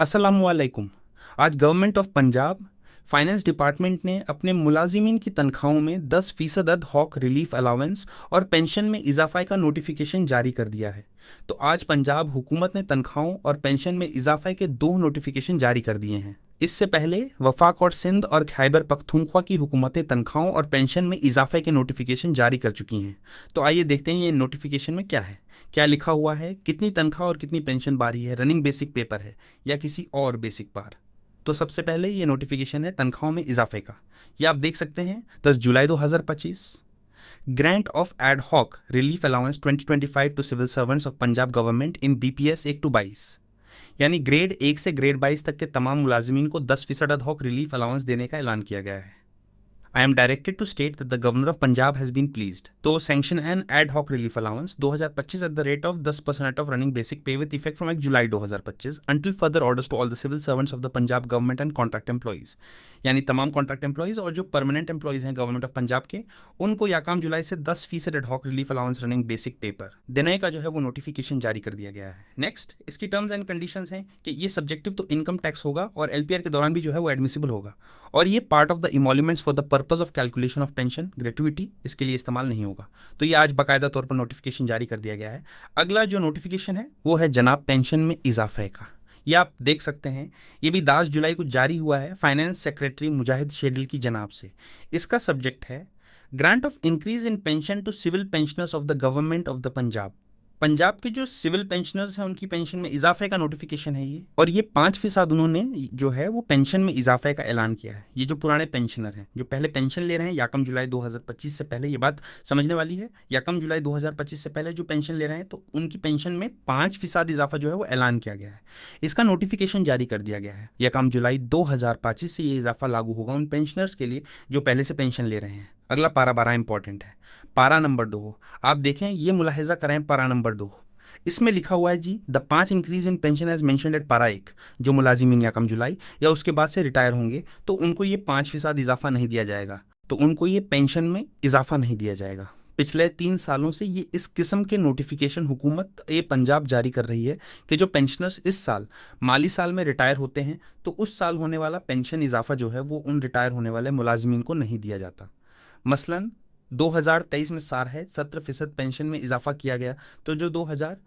अस्सलामुअलैकुम। आज government of Punjab finance department ने अपने मुलाजिमीन की तनख्वाहों में 10% अद हॉक रिलीफ अलाउंस और पेंशन में इजाफा का नोटिफिकेशन जारी कर दिया है। तो आज पंजाब हुकूमत ने तनख्वाहों और पेंशन में इजाफा के दो नोटिफिकेशन जारी कर दिए हैं। इससे पहले वफाक और सिंध और खैबर पख्तूनख्वा की हुकूमतें तनख्वाहों और पेंशन में इजाफे के नोटिफिकेशन जारी कर चुकी हैं। तो आइए देखते हैं ये नोटिफिकेशन में क्या है, क्या लिखा हुआ है, कितनी तनख्वाह और कितनी पेंशन बारी है, रनिंग बेसिक पेपर है या किसी और बेसिक बार। तो सबसे पहले ये नोटिफिकेशन है तनख्वाहों में इजाफे का। ये आप देख सकते हैं 10 जुलाई 2025। Grant of ad hoc relief allowance 2025 to civil servants of Punjab government in BPS 1 to 22, यानी ग्रेड 1 से ग्रेड 22 तक के तमाम मुलाजिमीन को 10% अद हॉक रिलीफ अलाउंस देने का ऐलान किया गया है। I am directed to state that the Governor of Punjab has been pleased to sanction an ad hoc relief allowance 2025 at the rate of 10% of running basic pay with effect from 1 July 2025 until further orders to all the civil servants of the Punjab government and contract employees, यानी तमाम contract employees और जो permanent employees हैं government of Punjab के, उनको याकाम जुलाई से 10% ad hoc relief allowance running basic पेपर देने का जो है वो नोटिफिकेशन जारी कर दिया गया है। नेक्स्ट, इसकी टर्म्स एंड कंडीशंस हैं कि ये सब्जेक्टिव तो इनकम टैक्स होगा और एलपीआर के दौरान भी जो है वो एडमिसिबल होगा, और ये part of the emoluments for the purpose of calculation of pension gratuity इसके लिए इस्तेमाल नहीं होगा। तो ये आज बाकायदा तौर पर नोटिफिकेशन जारी कर दिया गया है। अगला जो नोटिफिकेशन है वो है जनाब पेंशन में इजाफे का। ये आप देख सकते हैं, ये भी 10 जुलाई को जारी हुआ है फाइनेंस सेक्रेटरी मुजाहिद शेडिल की जनाब से। इसका सब्जेक्ट है grant of increase in pension to civil pensioners of the government of the Punjab. Punjab के जो सिविल पेंशनर्स हैं उनकी पेंशन में इजाफे का नोटिफिकेशन है ये, और ये 5% उन्होंने जो है वो पेंशन में इजाफे का ऐलान किया है। ये जो पुराने पेंशनर हैं जो पहले पेंशन ले रहे हैं याकम जुलाई 2025 से पहले, ये बात समझने वाली है, याकम जुलाई 2025 से पहले जो पेंशन ले रहे हैं तो उनकी पेंशन में 5% इजाफा जो है वो ऐलान किया गया है। इसका नोटिफिकेशन जारी कर दिया गया है। याकम जुलाई 2025 से ये इजाफा लागू होगा उन पेंशनर्स के लिए जो पहले से पेंशन ले रहे हैं। अगला पारा 12 इंपॉर्टेंट है। पारा नंबर 2 आप देखें, ये मुलाहिजा करें पारा नंबर 2, इसमें लिखा हुआ है G the 5 increase in pension as mentioned at para 1। जो मुलाजिमीन याकम जुलाई या उसके बाद से रिटायर होंगे तो उनको ये 5% इजाफा नहीं दिया जाएगा, तो उनको ये पेंशन में इजाफा नहीं दिया जाएगा। पिछले 3 सालों से ये इस किस्म के नोटिफिकेशन हुकूमत ये पंजाब जारी कर रही है कि जो पेंशनर्स इस साल माली साल में रिटायर होते हैं तो उस साल होने वाला पेंशन इजाफा जो है वो उन रिटायर होने वाले मुलाजिमीन को नहीं दिया जाता। मसलन 2023 में सार है 17% पेंशन में इजाफा किया गया, तो जो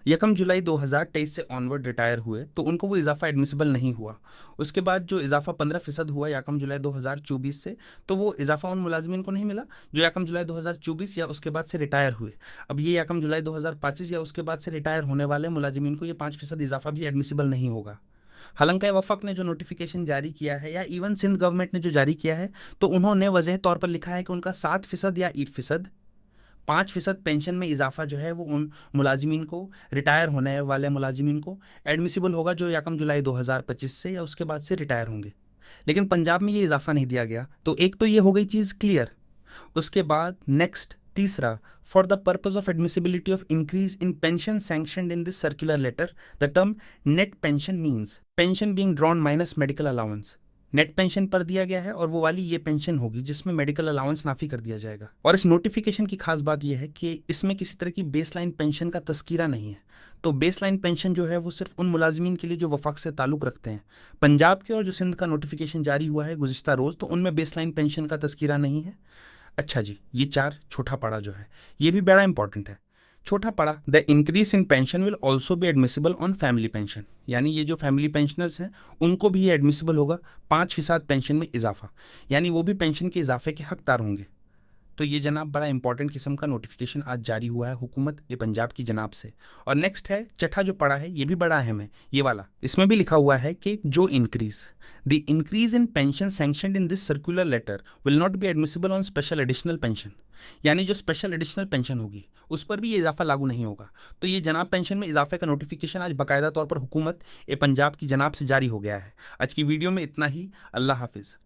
1 जुलाई 2023 से ऑनवर्ड रिटायर हुए तो उनको वो इजाफा एडमिसिबल नहीं हुआ। उसके बाद जो इजाफा 15% हुआ याकम जुलाई 2024 से, तो वो इजाफा उन मुलाजमीन को नहीं मिला जो याकम जुलाई 2024 या उसके बाद से रिटायर हुए। अब ये याकम जुलाई 2025 या उसके बाद से रिटायर होने वाले मुलाजमीन को ये 5% इजाफा भी एडमिसिबल नहीं होगा। हालांकि वफाक ने जो नोटिफिकेशन जारी किया है या इवन सिंध गवर्नमेंट ने जो जारी किया है तो उन्होंने वजह तौर पर लिखा है कि उनका 7% या 8%, 5% पेंशन में इजाफा जो है वो उन मुलाजिमीन को, रिटायर होने वाले मुलाजिमीन को एडमिसिबल होगा जो याकम जुलाई 2025 से या उसके बाद से रिटायर होंगे। लेकिन पंजाब में ये इजाफा नहीं दिया गया, तो एक तो ये हो गई चीज़ क्लियर। उसके बाद नेक्स्ट तीसरा, for the purpose of admissibility of increase in pension sanctioned in this circular letter the term net pension means pension being drawn minus medical allowance. Net pension पर दिया गया है और वो वाली ये पेंशन होगी जिसमें मेडिकल अलाउंस नाफी कर दिया जाएगा। और इस नोटिफिकेशन की खास बात यह है कि इसमें किसी तरह की बेसलाइन पेंशन का तस्कीरा नहीं है। तो बेसलाइन पेंशन जो है वो सिर्फ उन मुलाजिमीन के लिए जो वफाक से ताल्लुक़ रखते हैं। पंजाब के और जो सिंध का नोटिफिकेशन जारी हुआ है गुज़िश्ता रोज़, तो उनमें बेसलाइन पेंशन का तस्कीरा नहीं है। अच्छा जी, ये 4 छोटा पड़ा जो है ये भी बड़ा इंपॉर्टेंट है। छोटा पड़ा, the increase in pension will also be admissible on family pension, यानी ये जो फैमिली पेंशनर्स हैं उनको भी ये एडमिसिबल होगा 5% पेंशन में इजाफा, यानी वो भी पेंशन के इजाफे के हकदार होंगे। तो ये जनाब बड़ा इंपॉर्टेंट किस्म का नोटिफिकेशन आज जारी हुआ है हुकूमत ए पंजाब की जनाब से। और नेक्स्ट है छठा जो पड़ा है, ये भी बड़ा अहम है, ये वाला। इसमें भी लिखा हुआ है कि जो increase the increase in pension sanctioned in this circular letter will not be admissible on special additional pension, यानी जो स्पेशल एडिशनल पेंशन होगी उस पर भी ये इजाफा लागू नहीं होगा। तो ये जनाब पेंशन में इजाफे का नोटिफिकेशन आज बाकायदा तौर पर हुकूमत ए पंजाब की जनाब से जारी हो गया है। आज की वीडियो में इतना ही। अल्लाह हाफिज़।